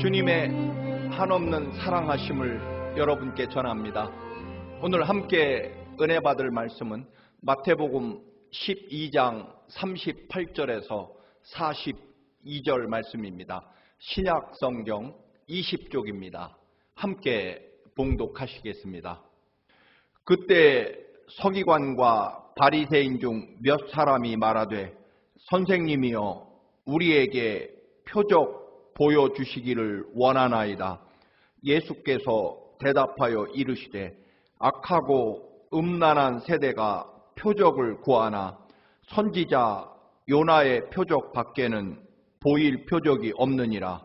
주님의 한없는 사랑하심을 여러분께 전합니다. 오늘 함께 은혜 받을 말씀은 마태복음 12장 38절에서 42절 말씀입니다. 신약 성경 20쪽입니다. 함께 봉독하시겠습니다. 그때 서기관과 바리새인 중 몇 사람이 말하되 선생님이여 우리에게 표적 보여주시기를 원하나이다. 예수께서 대답하여 이르시되 악하고 음란한 세대가 표적을 구하나 선지자 요나의 표적 밖에는 보일 표적이 없느니라.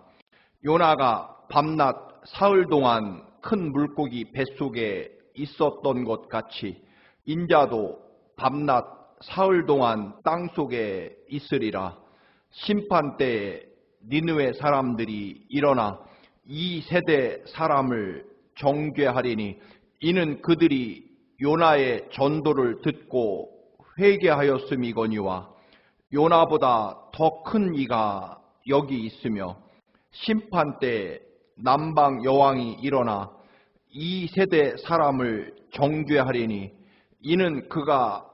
요나가 밤낮 사흘 동안 큰 물고기 뱃속에 있었던 것 같이 인자도 밤낮 사흘 동안 땅속에 있으리라. 심판 때에 니느웨 사람들이 일어나 이 세대 사람을 정죄하리니 이는 그들이 요나의 전도를 듣고 회개하였음이거니와 요나보다 더 큰 이가 여기 있으며 심판 때 남방 여왕이 일어나 이 세대 사람을 정죄하리니 이는 그가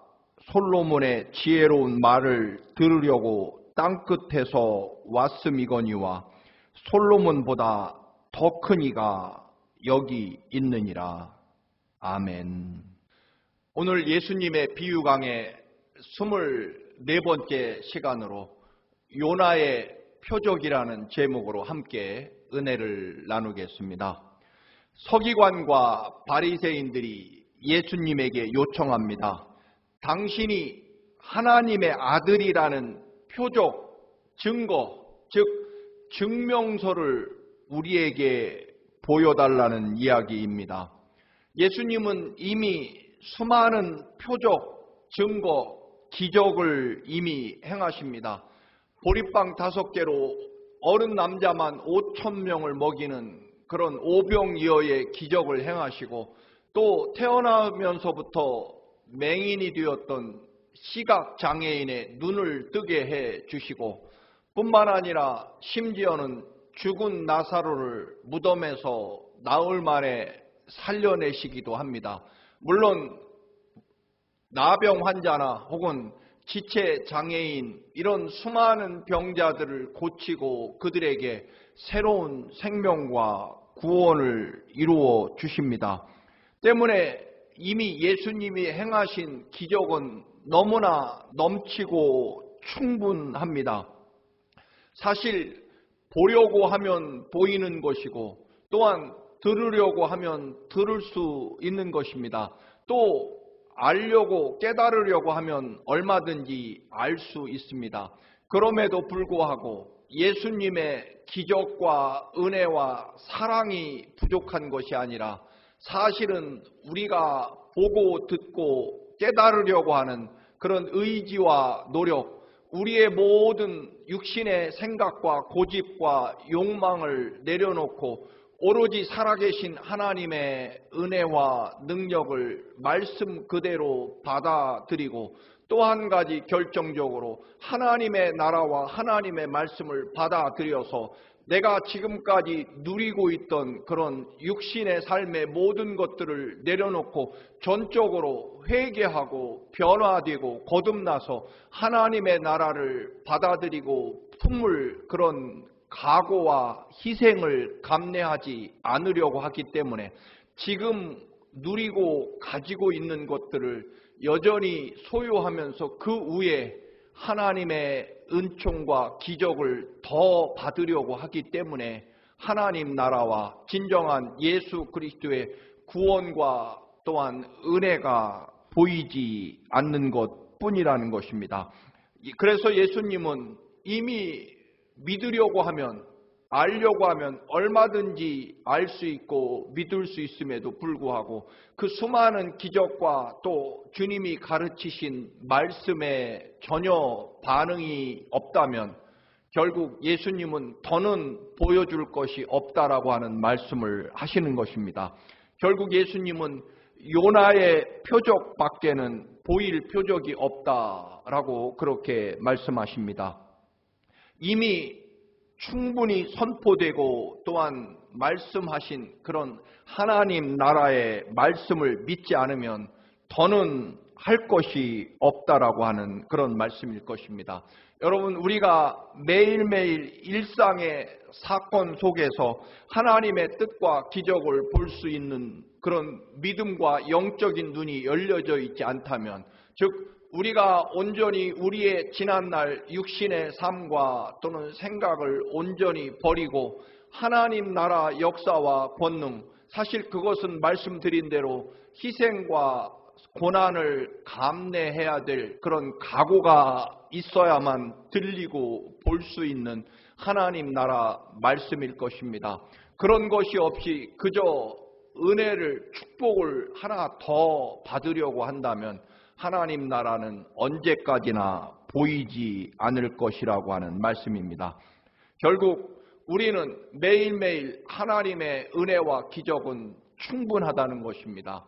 솔로몬의 지혜로운 말을 들으려고 땅끝에서 왔음이거니와 솔로몬보다 더 큰 이가 여기 있느니라. 아멘. 오늘 예수님의 비유 강의 24번째 시간으로 요나의 표적이라는 제목으로 함께 은혜를 나누겠습니다. 서기관과 바리새인들이 예수님에게 요청합니다. 당신이 하나님의 아들이라는 표적, 증거, 즉 증명서를 우리에게 보여달라는 이야기입니다. 예수님은 이미 수많은 표적, 증거, 기적을 이미 행하십니다. 보리빵 5개로 어른 남자만 5,000명을 먹이는 그런 오병이어의 기적을 행하시고 또 태어나면서부터 맹인이 되었던 시각장애인의 눈을 뜨게 해 주시고 뿐만 아니라 심지어는 죽은 나사로를 무덤에서 나흘 만에 살려내시기도 합니다. 물론 나병 환자나 혹은 지체장애인 이런 수많은 병자들을 고치고 그들에게 새로운 생명과 구원을 이루어 주십니다. 때문에 이미 예수님이 행하신 기적은 너무나 넘치고 충분합니다. 사실 보려고 하면 보이는 것이고 또한 들으려고 하면 들을 수 있는 것입니다. 또 알려고 깨달으려고 하면 얼마든지 알 수 있습니다. 그럼에도 불구하고 예수님의 기적과 은혜와 사랑이 부족한 것이 아니라 사실은 우리가 보고 듣고 깨달으려고 하는 그런 의지와 노력, 우리의 모든 육신의 생각과 고집과 욕망을 내려놓고 오로지 살아계신 하나님의 은혜와 능력을 말씀 그대로 받아들이고 또 한 가지 결정적으로 하나님의 나라와 하나님의 말씀을 받아들여서 내가 지금까지 누리고 있던 그런 육신의 삶의 모든 것들을 내려놓고 전적으로 회개하고 변화되고 거듭나서 하나님의 나라를 받아들이고 품을 그런 각오와 희생을 감내하지 않으려고 하기 때문에 지금 누리고 가지고 있는 것들을 여전히 소유하면서 그 위에 하나님의 은총과 기적을 더 받으려고 하기 때문에 하나님 나라와 진정한 예수 그리스도의 구원과 또한 은혜가 보이지 않는 것뿐이라는 것입니다. 그래서 예수님은 이미 믿으려고 하면 알려고 하면 얼마든지 알 수 있고 믿을 수 있음에도 불구하고 그 수많은 기적과 또 주님이 가르치신 말씀에 전혀 반응이 없다면 결국 예수님은 더는 보여줄 것이 없다라고 하는 말씀을 하시는 것입니다. 결국 예수님은 요나의 표적밖에는 보일 표적이 없다라고 그렇게 말씀하십니다. 이미 충분히 선포되고 또한 말씀하신 그런 하나님 나라의 말씀을 믿지 않으면 더는 할 것이 없다라고 하는 그런 말씀일 것입니다. 여러분, 우리가 매일매일 일상의 사건 속에서 하나님의 뜻과 기적을 볼 수 있는 그런 믿음과 영적인 눈이 열려져 있지 않다면, 즉 우리가 온전히 우리의 지난날 육신의 삶과 또는 생각을 온전히 버리고 하나님 나라 역사와 권능, 사실 그것은 말씀드린 대로 희생과 고난을 감내해야 될 그런 각오가 있어야만 들리고 볼 수 있는 하나님 나라 말씀일 것입니다. 그런 것이 없이 그저 은혜를, 축복을 하나 더 받으려고 한다면 하나님 나라는 언제까지나 보이지 않을 것이라고 하는 말씀입니다. 결국 우리는 매일매일 하나님의 은혜와 기적은 충분하다는 것입니다.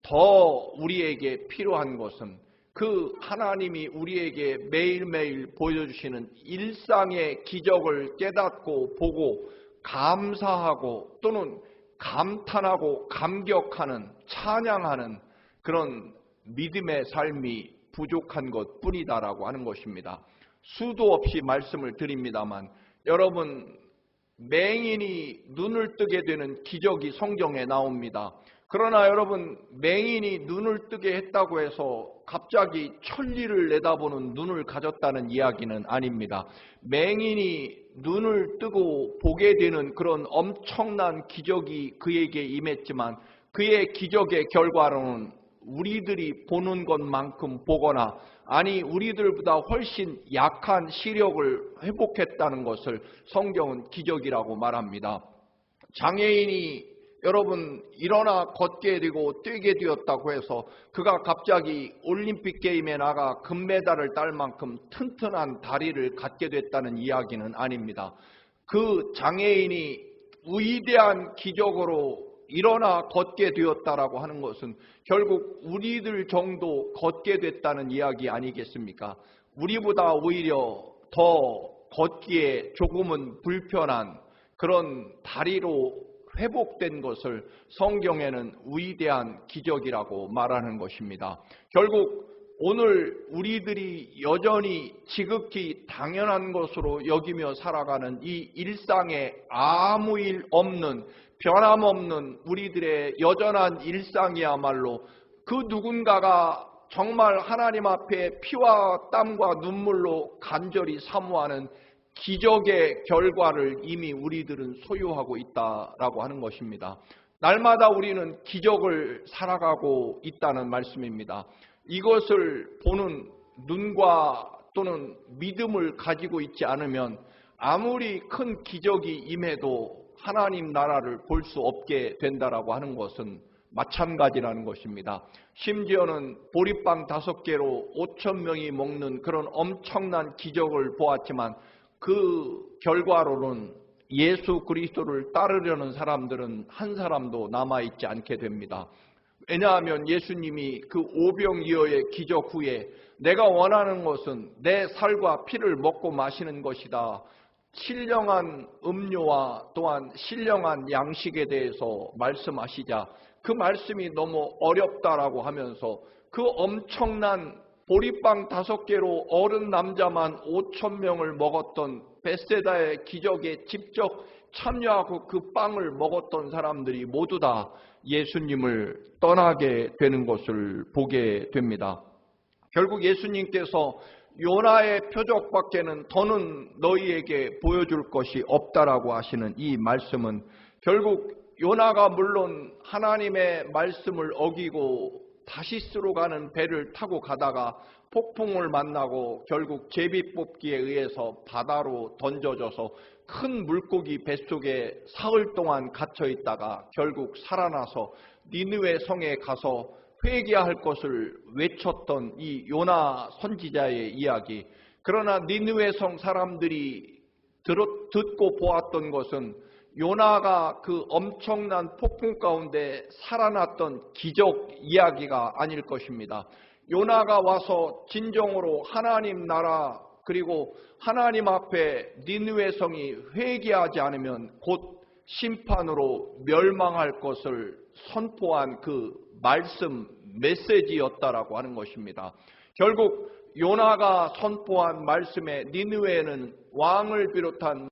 더 우리에게 필요한 것은 그 하나님이 우리에게 매일매일 보여주시는 일상의 기적을 깨닫고 보고 감사하고 또는 감탄하고 감격하는, 찬양하는 그런 믿음의 삶이 부족한 것뿐이다라고 하는 것입니다. 수도 없이 말씀을 드립니다만, 여러분, 맹인이 눈을 뜨게 되는 기적이 성경에 나옵니다. 그러나 여러분, 맹인이 눈을 뜨게 했다고 해서 갑자기 천리를 내다보는 눈을 가졌다는 이야기는 아닙니다. 맹인이 눈을 뜨고 보게 되는 그런 엄청난 기적이 그에게 임했지만, 그의 기적의 결과로는 우리들이 보는 것만큼 보거나, 아니 우리들보다 훨씬 약한 시력을 회복했다는 것을 성경은 기적이라고 말합니다. 장애인이 여러분 일어나 걷게 되고 뛰게 되었다고 해서 그가 갑자기 올림픽 게임에 나가 금메달을 딸 만큼 튼튼한 다리를 갖게 됐다는 이야기는 아닙니다. 그 장애인이 위대한 기적으로 일어나 걷게 되었다라고 하는 것은 결국 우리들 정도 걷게 됐다는 이야기 아니겠습니까? 우리보다 오히려 더 걷기에 조금은 불편한 그런 다리로 회복된 것을 성경에는 위대한 기적이라고 말하는 것입니다. 결국 오늘 우리들이 여전히 지극히 당연한 것으로 여기며 살아가는 이 일상에 아무 일 없는, 변함없는 우리들의 여전한 일상이야말로 그 누군가가 정말 하나님 앞에 피와 땀과 눈물로 간절히 사모하는 기적의 결과를 이미 우리들은 소유하고 있다라고 하는 것입니다. 날마다 우리는 기적을 살아가고 있다는 말씀입니다. 이것을 보는 눈과 또는 믿음을 가지고 있지 않으면 아무리 큰 기적이 임해도 하나님 나라를 볼 수 없게 된다라고 하는 것은 마찬가지라는 것입니다. 심지어는 보리빵 5개로 5,000명이 먹는 그런 엄청난 기적을 보았지만 그 결과로는 예수 그리스도를 따르려는 사람들은 한 사람도 남아있지 않게 됩니다. 왜냐하면 예수님이 그 오병이어의 기적 후에 내가 원하는 것은 내 살과 피를 먹고 마시는 것이다, 신령한 음료와 또한 신령한 양식에 대해서 말씀하시자 그 말씀이 너무 어렵다라고 하면서 그 엄청난 보리빵 5개로 어른 남자만 5,000명을 먹었던 벳세다의 기적에 직접 참여하고 그 빵을 먹었던 사람들이 모두 다 예수님을 떠나게 되는 것을 보게 됩니다. 결국 예수님께서 요나의 표적밖에는 더는 너희에게 보여줄 것이 없다라고 하시는 이 말씀은 결국 요나가 물론 하나님의 말씀을 어기고 다시스로 가는 배를 타고 가다가 폭풍을 만나고 결국 제비뽑기에 의해서 바다로 던져져서 큰 물고기 뱃속에 사흘 동안 갇혀 있다가 결국 살아나서 니느웨 성에 가서 회개할 것을 외쳤던 이 요나 선지자의 이야기. 그러나 니느웨 성 사람들이 듣고 보았던 것은 요나가 그 엄청난 폭풍 가운데 살아났던 기적 이야기가 아닐 것입니다. 요나가 와서 진정으로 하나님 나라 그리고 하나님 앞에 니느웨 성이 회개하지 않으면 곧 심판으로 멸망할 것을 선포한 그 말씀 메시지였다라고 하는 것입니다. 결국 요나가 선포한 말씀에 니느웨는 왕을 비롯한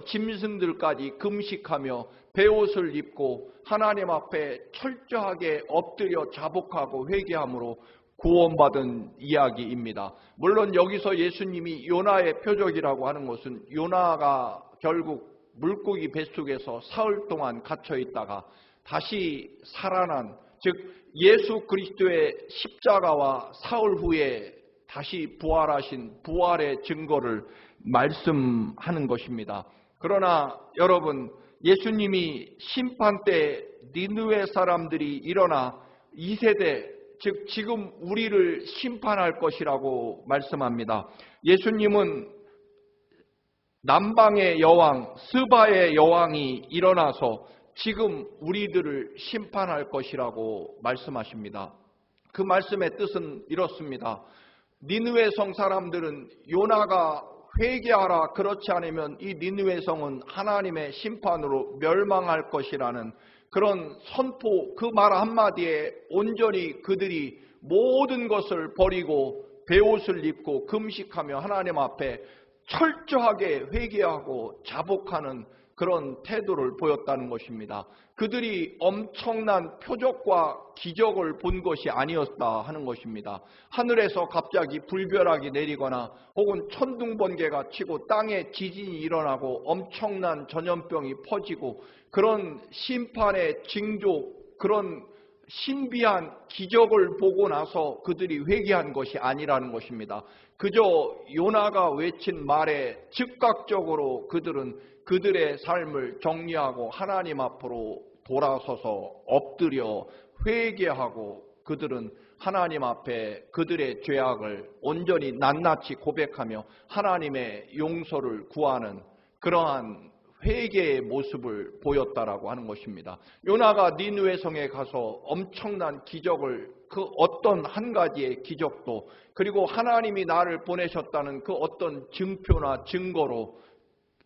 짐승들까지 금식하며 베옷을 입고 하나님 앞에 철저하게 엎드려 자복하고 회개함으로 구원받은 이야기입니다. 물론 여기서 예수님이 요나의 표적이라고 하는 것은 요나가 결국 물고기 뱃속에서 사흘 동안 갇혀 있다가 다시 살아난, 즉 예수 그리스도의 십자가와 사흘 후에 다시 부활하신 부활의 증거를 말씀하는 것입니다. 그러나 여러분, 예수님이 심판 때 니느웨 사람들이 일어나 이 세대, 즉 지금 우리를 심판할 것이라고 말씀합니다. 예수님은 남방의 여왕 스바의 여왕이 일어나서 지금 우리들을 심판할 것이라고 말씀하십니다. 그 말씀의 뜻은 이렇습니다. 니느웨 성 사람들은 요나가 회개하라, 그렇지 않으면 이 니느웨 성은 하나님의 심판으로 멸망할 것이라는 그런 선포, 그 말 한마디에 온전히 그들이 모든 것을 버리고 베옷을 입고 금식하며 하나님 앞에 철저하게 회개하고 자복하는 그런 태도를 보였다는 것입니다. 그들이 엄청난 표적과 기적을 본 것이 아니었다 하는 것입니다. 하늘에서 갑자기 불벼락이 내리거나 혹은 천둥번개가 치고 땅에 지진이 일어나고 엄청난 전염병이 퍼지고 그런 심판의 징조, 그런 신비한 기적을 보고 나서 그들이 회개한 것이 아니라는 것입니다. 그저 요나가 외친 말에 즉각적으로 그들은 그들의 삶을 정리하고 하나님 앞으로 돌아서서 엎드려 회개하고 그들은 하나님 앞에 그들의 죄악을 온전히 낱낱이 고백하며 하나님의 용서를 구하는 그러한 회개의 모습을 보였다라고 하는 것입니다. 요나가 니느웨 성에 가서 엄청난 기적을, 그 어떤 한 가지의 기적도, 그리고 하나님이 나를 보내셨다는 그 어떤 증표나 증거로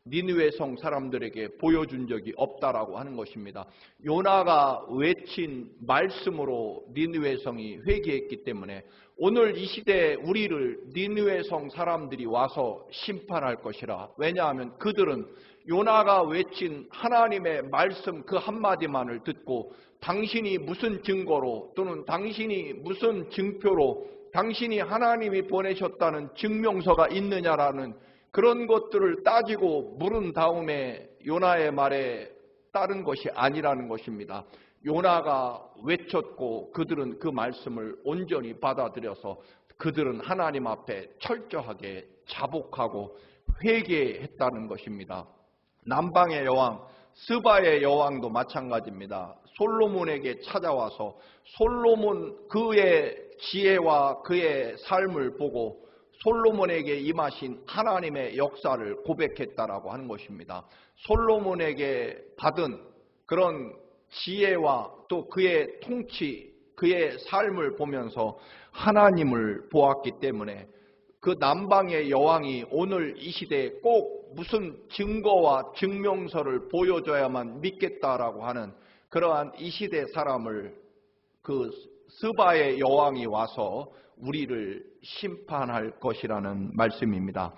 니느웨 성 사람들에게 보여준 적이 없다라고 하는 것입니다. 요나가 외친 말씀으로 니느웨 성이 회개했기 때문에 오늘 이 시대에 우리를 니느웨 성 사람들이 와서 심판할 것이라. 왜냐하면 그들은 요나가 외친 하나님의 말씀 그 한마디만을 듣고 당신이 무슨 증거로 또는 당신이 무슨 증표로 당신이 하나님이 보내셨다는 증명서가 있느냐라는 그런 것들을 따지고 물은 다음에 요나의 말에 따른 것이 아니라는 것입니다. 요나가 외쳤고 그들은 그 말씀을 온전히 받아들여서 그들은 하나님 앞에 철저하게 자복하고 회개했다는 것입니다. 남방의 여왕 스바의 여왕도 마찬가지입니다. 솔로몬에게 찾아와서 솔로몬 그의 지혜와 그의 삶을 보고 솔로몬에게 임하신 하나님의 역사를 고백했다라고 하는 것입니다. 솔로몬에게 받은 그런 지혜와 또 그의 통치, 그의 삶을 보면서 하나님을 보았기 때문에 그 남방의 여왕이 오늘 이 시대에 꼭 무슨 증거와 증명서를 보여줘야만 믿겠다라고 하는 그러한 이 시대 사람을 그 스바의 여왕이 와서 우리를 심판할 것이라는 말씀입니다.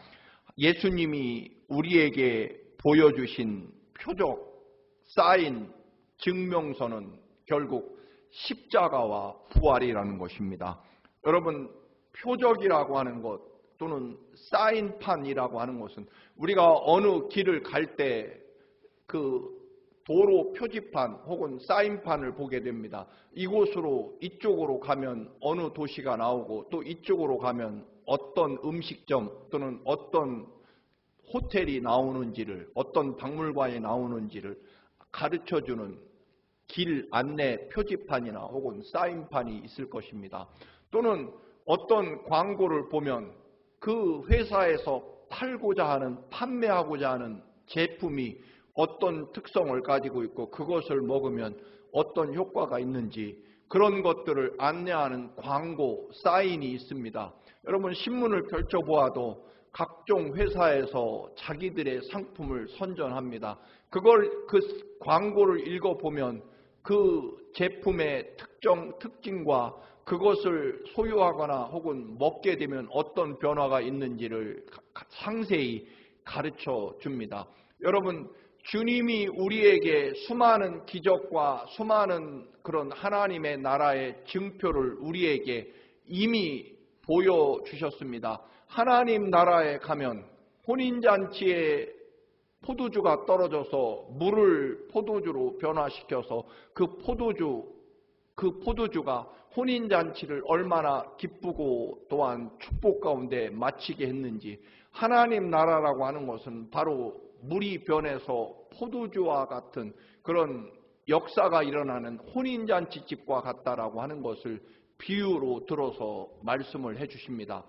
예수님이 우리에게 보여주신 표적, 사인, 증명서는 결국 십자가와 부활이라는 것입니다. 여러분, 표적이라고 하는 것 또는 사인판이라고 하는 것은 우리가 어느 길을 갈 때 그 도로 표지판 혹은 사인판을 보게 됩니다. 이곳으로 이쪽으로 가면 어느 도시가 나오고 또 이쪽으로 가면 어떤 음식점 또는 어떤 호텔이 나오는지를, 어떤 박물관이 나오는지를 가르쳐주는 길 안내 표지판이나 혹은 사인판이 있을 것입니다. 또는 어떤 광고를 보면 그 회사에서 팔고자 하는, 판매하고자 하는 제품이 어떤 특성을 가지고 있고 그것을 먹으면 어떤 효과가 있는지 그런 것들을 안내하는 광고, 사인이 있습니다. 여러분 신문을 펼쳐보아도 각종 회사에서 자기들의 상품을 선전합니다. 그 광고를 읽어보면 그 제품의 특징과 그것을 소유하거나 혹은 먹게 되면 어떤 변화가 있는지를 상세히 가르쳐 줍니다. 여러분, 주님이 우리에게 수많은 기적과 수많은 그런 하나님의 나라의 증표를 우리에게 이미 보여주셨습니다. 하나님 나라에 가면 혼인잔치에 포도주가 떨어져서 물을 포도주로 변화시켜서 그 포도주가 혼인잔치를 얼마나 기쁘고 또한 축복 가운데 마치게 했는지, 하나님 나라라고 하는 것은 바로 물이 변해서 포도주와 같은 그런 역사가 일어나는 혼인잔치집과 같다라고 하는 것을 비유로 들어서 말씀을 해주십니다.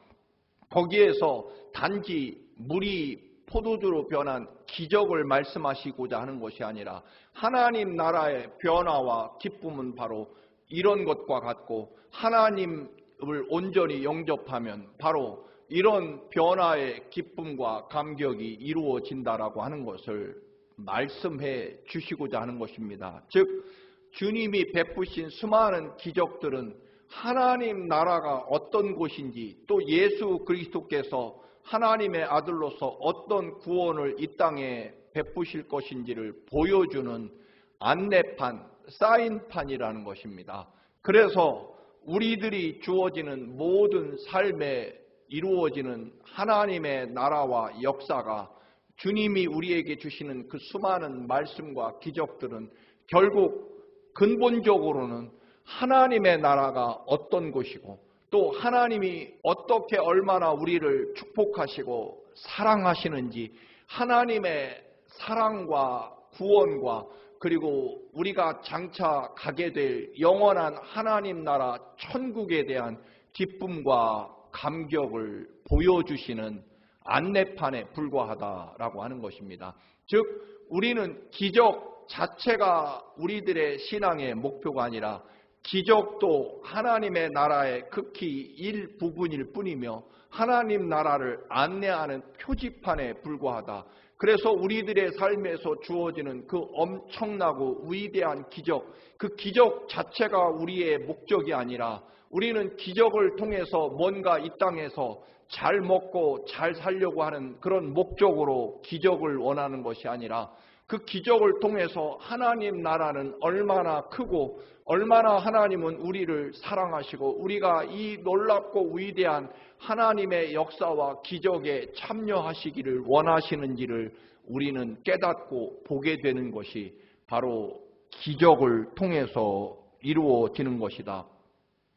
거기에서 단지 물이 포도주로 변한 기적을 말씀하시고자 하는 것이 아니라 하나님 나라의 변화와 기쁨은 바로 이런 것과 같고, 하나님을 온전히 영접하면 바로 이런 변화의 기쁨과 감격이 이루어진다라고 하는 것을 말씀해 주시고자 하는 것입니다. 즉 주님이 베푸신 수많은 기적들은 하나님 나라가 어떤 곳인지, 또 예수 그리스도께서 하나님의 아들로서 어떤 구원을 이 땅에 베푸실 것인지를 보여주는 안내판, 사인판이라는 것입니다. 그래서 우리들이 주어지는 모든 삶에 이루어지는 하나님의 나라와 역사가, 주님이 우리에게 주시는 그 수많은 말씀과 기적들은 결국 근본적으로는 하나님의 나라가 어떤 곳이고, 또 하나님이 어떻게 얼마나 우리를 축복하시고 사랑하시는지, 하나님의 사랑과 구원과 그리고 우리가 장차 가게 될 영원한 하나님 나라 천국에 대한 기쁨과 감격을 보여주시는 안내판에 불과하다라고 하는 것입니다. 즉 우리는 기적 자체가 우리들의 신앙의 목표가 아니라 기적도 하나님의 나라의 극히 일부분일 뿐이며 하나님 나라를 안내하는 표지판에 불과하다. 그래서 우리들의 삶에서 주어지는 그 엄청나고 위대한 기적, 그 기적 자체가 우리의 목적이 아니라, 우리는 기적을 통해서 뭔가 이 땅에서 잘 먹고 잘 살려고 하는 그런 목적으로 기적을 원하는 것이 아니라, 그 기적을 통해서 하나님 나라는 얼마나 크고 얼마나 하나님은 우리를 사랑하시고 우리가 이 놀랍고 위대한 하나님의 역사와 기적에 참여하시기를 원하시는지를 우리는 깨닫고 보게 되는 것이 바로 기적을 통해서 이루어지는 것이다.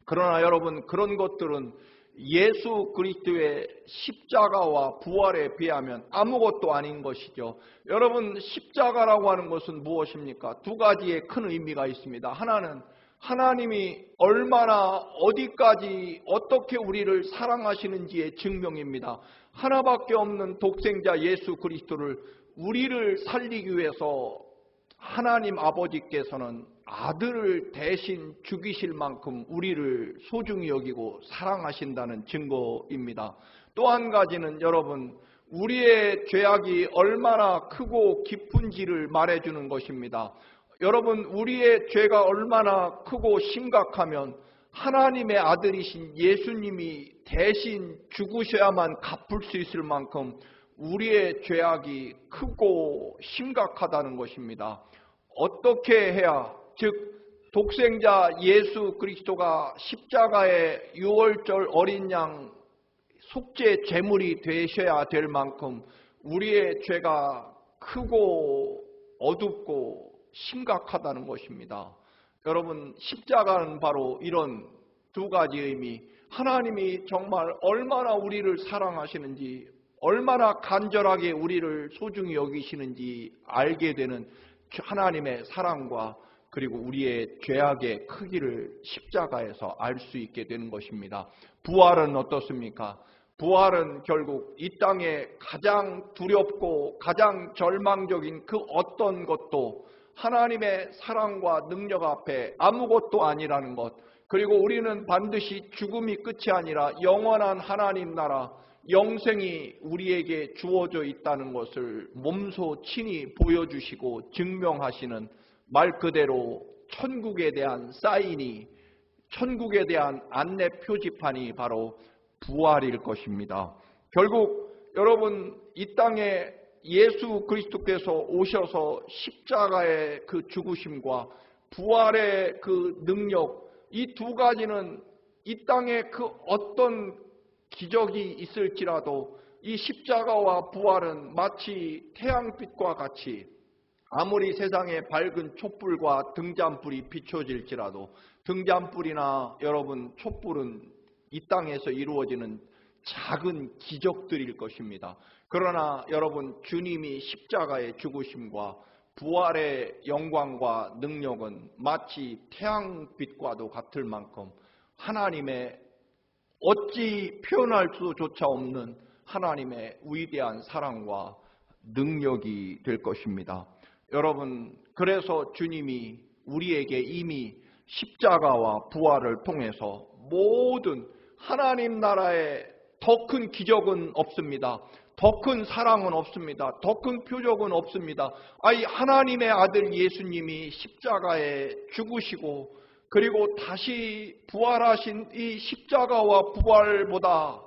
그러나 여러분, 그런 것들은 예수 그리스도의 십자가와 부활에 비하면 아무것도 아닌 것이죠. 여러분, 십자가라고 하는 것은 무엇입니까? 두 가지의 큰 의미가 있습니다. 하나는 하나님이 얼마나 어디까지 어떻게 우리를 사랑하시는지의 증명입니다. 하나밖에 없는 독생자 예수 그리스도를 우리를 살리기 위해서 하나님 아버지께서는 아들을 대신 죽이실 만큼 우리를 소중히 여기고 사랑하신다는 증거입니다. 또 한 가지는 여러분, 우리의 죄악이 얼마나 크고 깊은지를 말해주는 것입니다. 여러분, 우리의 죄가 얼마나 크고 심각하면 하나님의 아들이신 예수님이 대신 죽으셔야만 갚을 수 있을 만큼 우리의 죄악이 크고 심각하다는 것입니다. 어떻게 해야, 즉 독생자 예수 그리스도가 십자가의 유월절 어린 양 속죄 제물이 되셔야 될 만큼 우리의 죄가 크고 어둡고 심각하다는 것입니다. 여러분, 십자가는 바로 이런 두 가지 의미, 하나님이 정말 얼마나 우리를 사랑하시는지, 얼마나 간절하게 우리를 소중히 여기시는지 알게 되는 하나님의 사랑과 그리고 우리의 죄악의 크기를 십자가에서 알 수 있게 되는 것입니다. 부활은 어떻습니까? 부활은 결국 이 땅에 가장 두렵고 가장 절망적인 그 어떤 것도 하나님의 사랑과 능력 앞에 아무것도 아니라는 것, 그리고 우리는 반드시 죽음이 끝이 아니라 영원한 하나님 나라, 영생이 우리에게 주어져 있다는 것을 몸소 친히 보여주시고 증명하시는 말 그대로 천국에 대한 사인이, 천국에 대한 안내 표지판이 바로 부활일 것입니다. 결국 여러분, 이 땅에 예수 그리스도께서 오셔서 십자가의 그 죽으심과 부활의 그 능력, 이 두 가지는 이 땅에 그 어떤 기적이 있을지라도 이 십자가와 부활은 마치 태양빛과 같이 아무리 세상에 밝은 촛불과 등잔불이 비춰질지라도 등잔불이나 여러분 촛불은 이 땅에서 이루어지는 작은 기적들일 것입니다. 그러나 여러분, 주님이 십자가의 죽으심과 부활의 영광과 능력은 마치 태양빛과도 같을 만큼 하나님의 어찌 표현할 수조차 없는 하나님의 위대한 사랑과 능력이 될 것입니다. 여러분, 그래서 주님이 우리에게 이미 십자가와 부활을 통해서 모든 하나님 나라의 더 큰 기적은 없습니다. 더 큰 사랑은 없습니다. 더 큰 표적은 없습니다. 아니, 하나님의 아들 예수님이 십자가에 죽으시고 그리고 다시 부활하신 이 십자가와 부활보다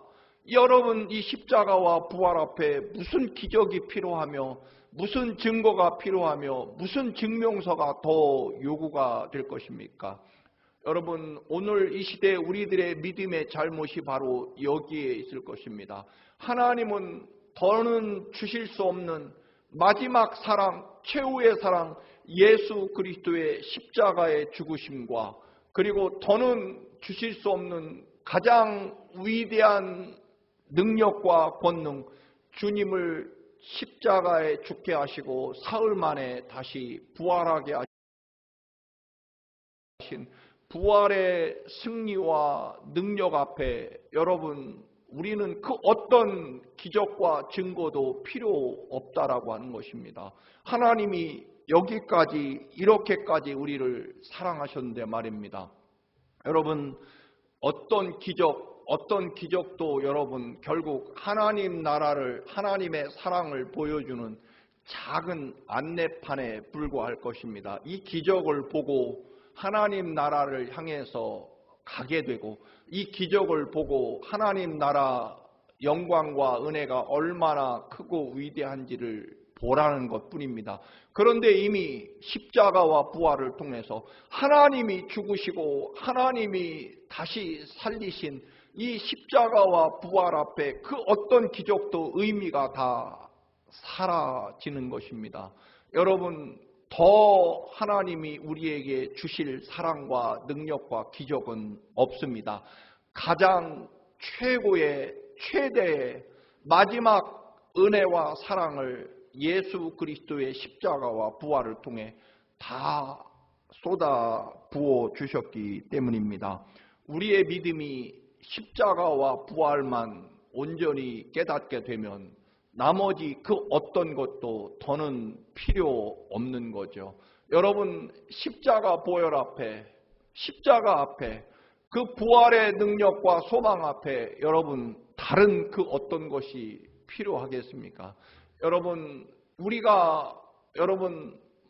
여러분, 이 십자가와 부활 앞에 무슨 기적이 필요하며 무슨 증거가 필요하며 무슨 증명서가 더 요구가 될 것입니까? 여러분, 오늘 이 시대 우리들의 믿음의 잘못이 바로 여기에 있을 것입니다. 하나님은 더는 주실 수 없는 마지막 사랑, 최후의 사랑, 예수 그리스도의 십자가의 죽으심과 그리고 더는 주실 수 없는 가장 위대한 능력과 권능, 주님을 십자가에 죽게 하시고 사흘 만에 다시 부활하게 하신 부활의 승리와 능력 앞에 여러분, 우리는 그 어떤 기적과 증거도 필요 없다라고 하는 것입니다. 하나님이 여기까지 이렇게까지 우리를 사랑하셨는데 말입니다. 여러분, 어떤 기적도 여러분 결국 하나님 나라를, 하나님의 사랑을 보여주는 작은 안내판에 불과할 것입니다. 이 기적을 보고 하나님 나라를 향해서 가게 되고 이 기적을 보고 하나님 나라 영광과 은혜가 얼마나 크고 위대한지를 보라는 것뿐입니다. 그런데 이미 십자가와 부활을 통해서 하나님이 죽으시고 하나님이 다시 살리신 이 십자가와 부활 앞에 그 어떤 기적도 의미가 다 사라지는 것입니다. 여러분, 더 하나님이 우리에게 주실 사랑과 능력과 기적은 없습니다. 가장 최고의 최대의 마지막 은혜와 사랑을 예수 그리스도의 십자가와 부활을 통해 다 쏟아 부어 주셨기 때문입니다. 우리의 믿음이 십자가와 부활만 온전히 깨닫게 되면 나머지 그 어떤 것도 더는 필요 없는 거죠. 여러분, 십자가 보혈 앞에, 십자가 앞에, 그 부활의 능력과 소망 앞에 여러분 다른 그 어떤 것이 필요하겠습니까? 여러분, 우리가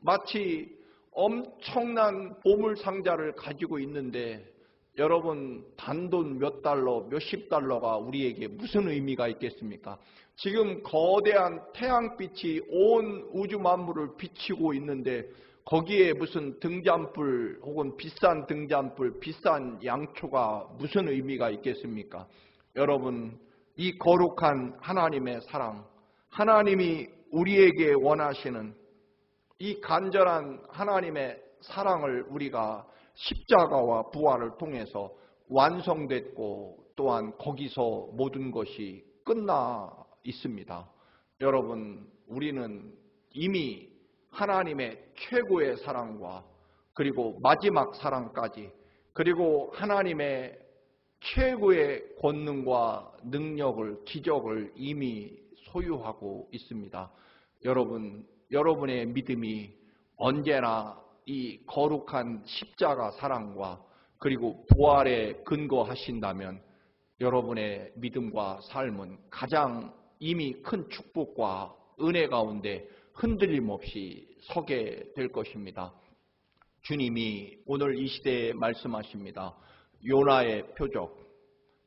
마치 엄청난 보물상자를 가지고 있는데 여러분, 단돈 몇 달러, 몇십 달러가 우리에게 무슨 의미가 있겠습니까? 지금 거대한 태양빛이 온 우주 만물을 비치고 있는데 거기에 무슨 등잔불 혹은 비싼 등잔불, 비싼 양초가 무슨 의미가 있겠습니까? 여러분, 이 거룩한 하나님의 사랑, 하나님이 우리에게 원하시는 이 간절한 하나님의 사랑을 우리가 십자가와 부활을 통해서 완성됐고 또한 거기서 모든 것이 끝나 있습니다. 여러분, 우리는 이미 하나님의 최고의 사랑과 그리고 마지막 사랑까지 그리고 하나님의 최고의 권능과 능력을, 기적을 이미 소유하고 있습니다. 여러분, 여러분의 믿음이 언제나 이 거룩한 십자가 사랑과 그리고 부활에 근거하신다면 여러분의 믿음과 삶은 가장 이미 큰 축복과 은혜 가운데 흔들림 없이 서게 될 것입니다. 주님이 오늘 이 시대에 말씀하십니다. 요나의 표적,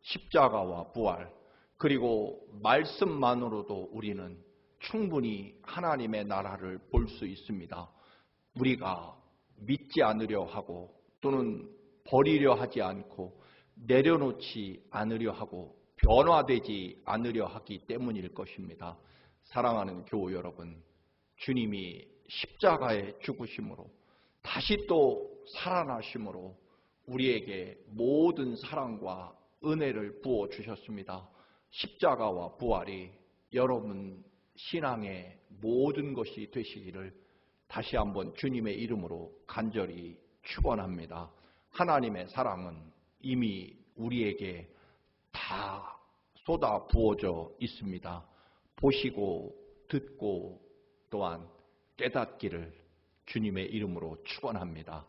십자가와 부활, 그리고 말씀만으로도 우리는 충분히 하나님의 나라를 볼 수 있습니다. 우리가 믿지 않으려 하고 또는 버리려 하지 않고 내려놓지 않으려 하고 변화되지 않으려 하기 때문일 것입니다. 사랑하는 교우 여러분, 주님이 십자가의 죽으심으로 다시 또 살아나심으로 우리에게 모든 사랑과 은혜를 부어주셨습니다. 십자가와 부활이 여러분 신앙의 모든 것이 되시기를 다시 한번 주님의 이름으로 간절히 축원합니다. 하나님의 사랑은 이미 우리에게 다 쏟아 부어져 있습니다. 보시고 듣고 또한 깨닫기를 주님의 이름으로 축원합니다.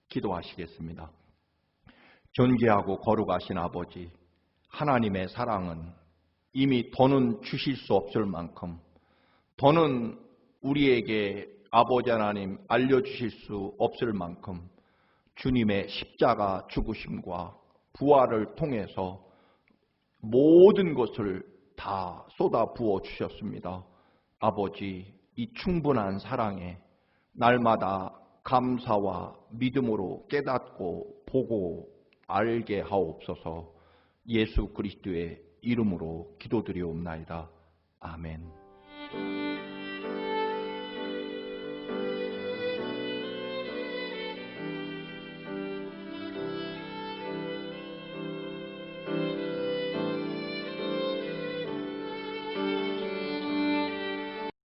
기도하시겠습니다. 존귀하고 거룩하신 아버지, 하나님의 사랑은 이미 더는 주실 수 없을 만큼 더는 우리에게 아버지 하나님 알려주실 수 없을 만큼 주님의 십자가 죽으심과 부활을 통해서 모든 것을 다 쏟아 부어 주셨습니다. 아버지, 이 충분한 사랑에 날마다 감사와 믿음으로 깨닫고 보고 알게 하옵소서. 예수 그리스도의 이름으로 기도드리옵나이다. 아멘.